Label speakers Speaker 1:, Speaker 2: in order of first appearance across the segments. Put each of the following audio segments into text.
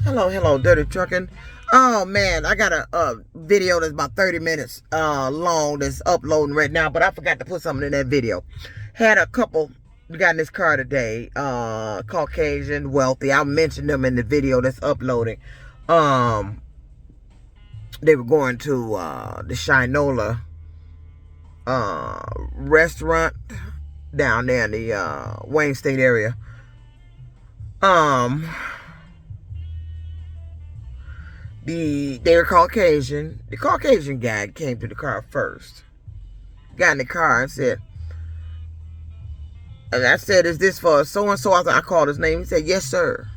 Speaker 1: Hello, Dirty Trucking. Oh man, I got a video that's about 30 minutes long that's uploading right now, but I forgot to put something in that video. Had a couple got in this car today, Caucasian, wealthy. I'll mention them in the video that's uploading. They were going to the Shinola restaurant down there in the Wayne State area. They were Caucasian. The Caucasian guy came to the car first. Got in the car and said, and I said, "Is this for so-and-so?" I called his name. He said, "Yes, sir."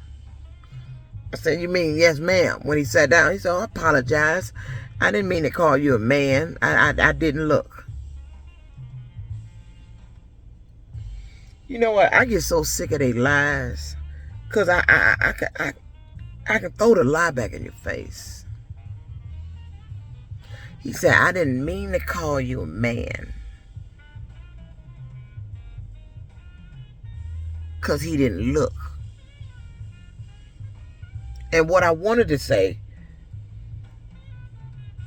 Speaker 1: I said, "You mean yes, ma'am?" When he sat down, he said, "I apologize. I didn't mean to call you a man. I didn't look." You know what? I get so sick of their lies. Because I can throw the lie back in your face. He said, "I didn't mean to call you a man." Because he didn't look. And what I wanted to say,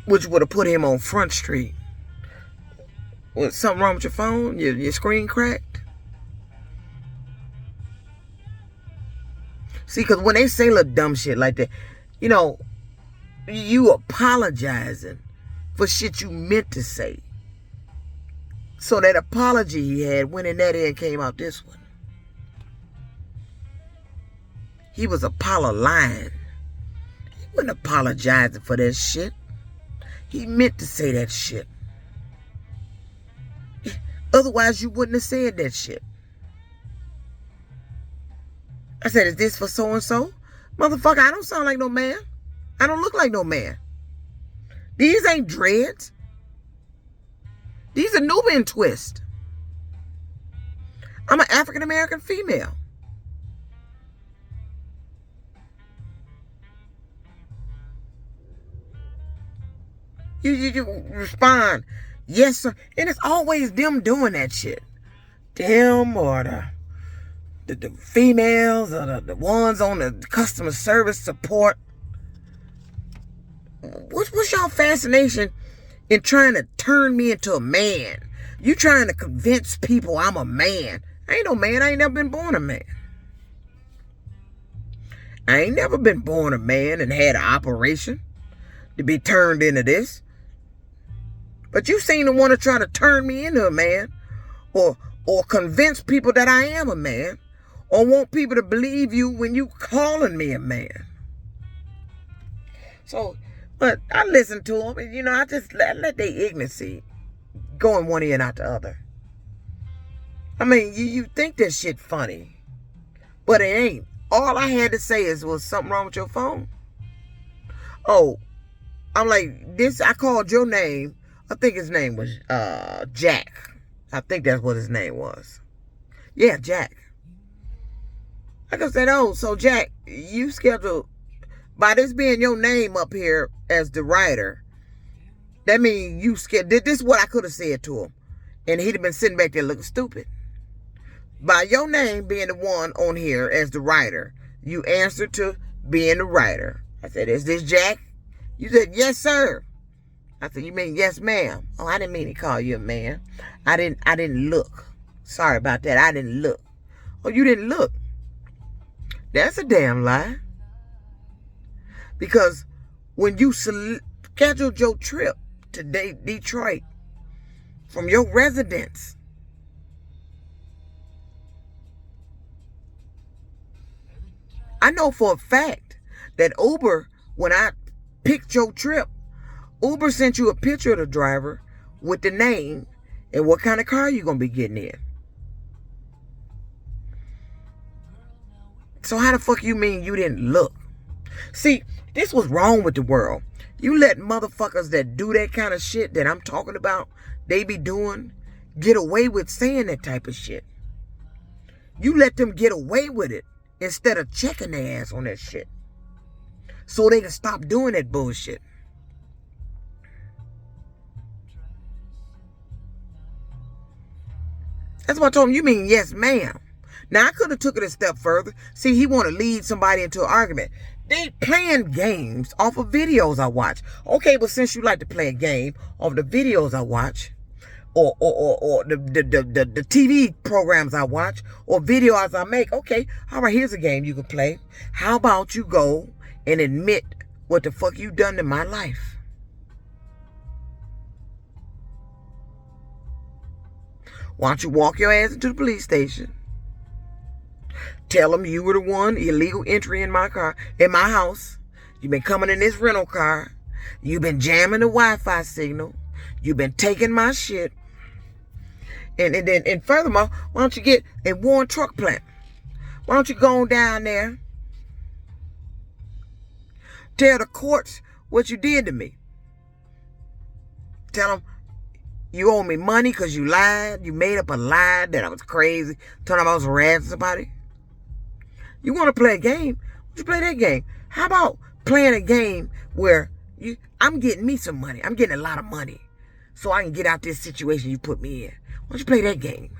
Speaker 1: which would have put him on Front Street. Was something wrong with your phone? Your screen cracked? See, because when they say little dumb shit like that, you know, you apologizing for shit you meant to say. So that apology he had went in that and came out this one. He was lying. He wasn't apologizing for that shit. He meant to say that shit. Otherwise, you wouldn't have said that shit. I said, "Is this for so-and-so?" Motherfucker, I don't sound like no man. I don't look like no man. These ain't dreads. These are Nubian twists. I'm an African-American female. You respond, "Yes, sir." And it's always them doing that shit. Them or the females or the ones on the customer service support. What's y'all fascination in trying to turn me into a man? You trying to convince people I'm a man. I ain't no man. I ain't never been born a man. I ain't never been born a man and had an operation to be turned into this. But you seem to want to try to turn me into a man or convince people that I am a man or want people to believe you when you calling me a man. So, but I listen to them and, you know, I just let their ignorancy go in one ear and out the other. I mean, you think this shit funny, but it ain't. All I had to say was something wrong with your phone? Oh, I'm like, this, I called your name. I think his name was Jack. I think that's what his name was. Yeah, Jack. Like I said, "Oh, so Jack, you scheduled, by this being your name up here as the writer, that means you scheduled." This is what I could have said to him. And he'd have been sitting back there looking stupid. By your name being the one on here as the writer, you answered to being the writer. I said, "Is this Jack?" You said, "Yes, sir." I said, "You mean yes, ma'am?" "Oh, I didn't mean to call you a man. I didn't look. Sorry about that. I didn't look." "Oh, you didn't look?" That's a damn lie. Because when you scheduled your trip to Detroit from your residence, I know for a fact that Uber, when I picked your trip, Uber sent you a picture of the driver with the name and what kind of car you going to be getting in. So how the fuck you mean you didn't look? See, this was wrong with the world. You let motherfuckers that do that kind of shit that I'm talking about, they be doing, get away with saying that type of shit. You let them get away with it instead of checking their ass on that shit. So they can stop doing that bullshit. That's what I told him. "You mean yes, ma'am?" Now, I could have took it a step further. See, he want to lead somebody into an argument. They playing games off of videos I watch. Okay, but since you like to play a game of the videos I watch, or the TV programs I watch, or videos I make, okay, all right, here's a game you can play. How about you go and admit what the fuck you done to my life? Why don't you walk your ass into the police station? Tell them you were the one illegal entry in my car, in my house. You've been coming in this rental car. You've been jamming the Wi-Fi signal. You've been taking my shit. And furthermore, why don't you get a Warren truck plant? Why don't you go on down there? Tell the courts what you did to me. Tell them you owe me money because you lied. You made up a lie that I was crazy. Told them I was harassing somebody. You want to play a game? You play that game. How about playing a game where I'm getting me some money. I'm getting a lot of money so I can get out this situation you put me in. Why don't you play that game?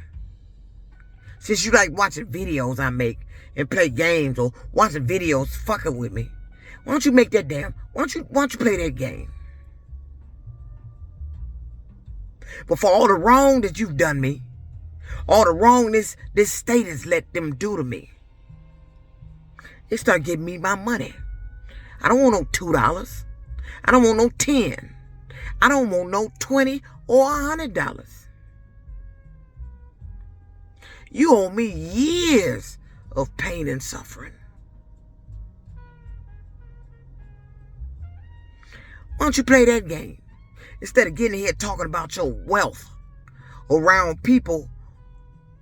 Speaker 1: Since you like watching videos I make and play games or watching videos fucking with me, why don't you make that damn, why don't you play that game? But for all the wrong that you've done me, all the wrong this state has let them do to me, they start giving me my money. I don't want no $2. I don't want no 10. I don't want no $20 or $100. You owe me years of pain and suffering. Why don't you play that game? Instead of getting here talking about your wealth around people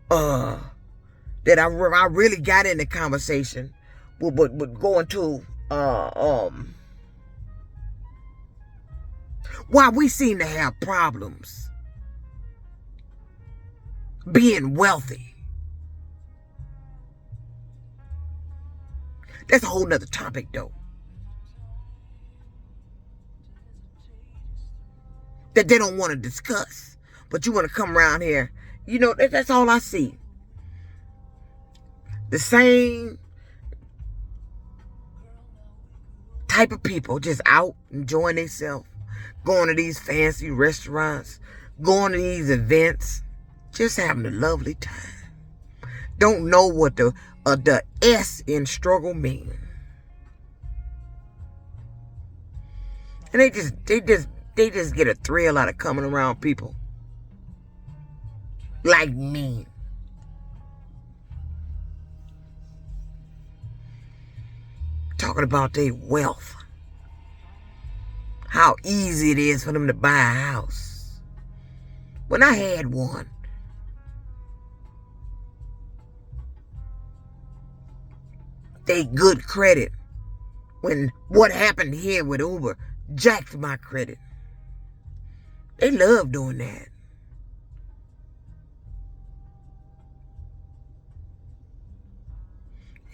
Speaker 1: that I really got in the conversation, but going to why we seem to have problems being wealthy. That's a whole nother topic though, that they don't want to discuss, but you want to come around here. You know, that's all I see. The same type of people just out enjoying themselves, going to these fancy restaurants, going to these events, just having a lovely time. Don't know what the S in struggle mean. And they just get a thrill out of coming around people like me. Talking about their wealth. How easy it is for them to buy a house. When I had one, they good credit. When what happened here with Uber jacked my credit. They love doing that.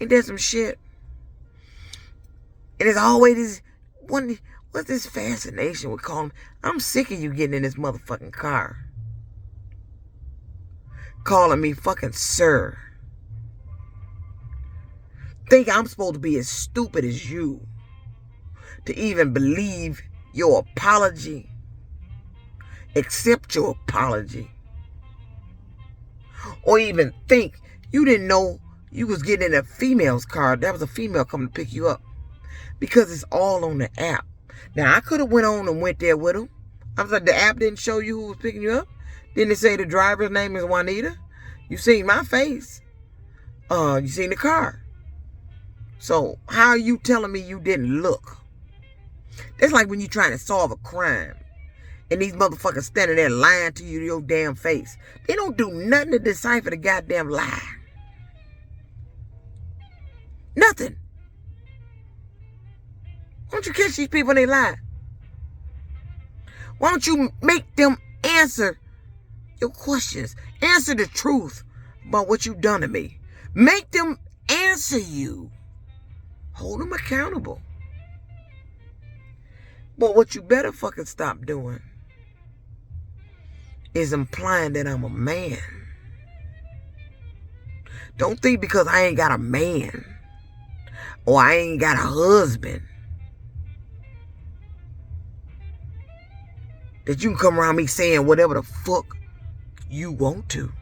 Speaker 1: Ain't that some shit? And it's always this one. What's this fascination with calling? I'm sick of you getting in this motherfucking car, calling me fucking sir. Think I'm supposed to be as stupid as you to even believe your apology, accept your apology, or even think you didn't know you was getting in a female's car. That was a female coming to pick you up, because it's all on the app. Now, I could have went on and went there with them. I was like, the app didn't show you who was picking you up? Didn't it say the driver's name is Juanita? You seen my face. You seen the car. So how are you telling me you didn't look? That's like when you're trying to solve a crime and these motherfuckers standing there lying to you to your damn face. They don't do nothing to decipher the goddamn lie. Nothing. Why don't you catch these people when they lie? Why don't you make them answer your questions? Answer the truth about what you've done to me. Make them answer you. Hold them accountable. But what you better fucking stop doing is implying that I'm a man. Don't think because I ain't got a man or I ain't got a husband that you can come around me saying whatever the fuck you want to.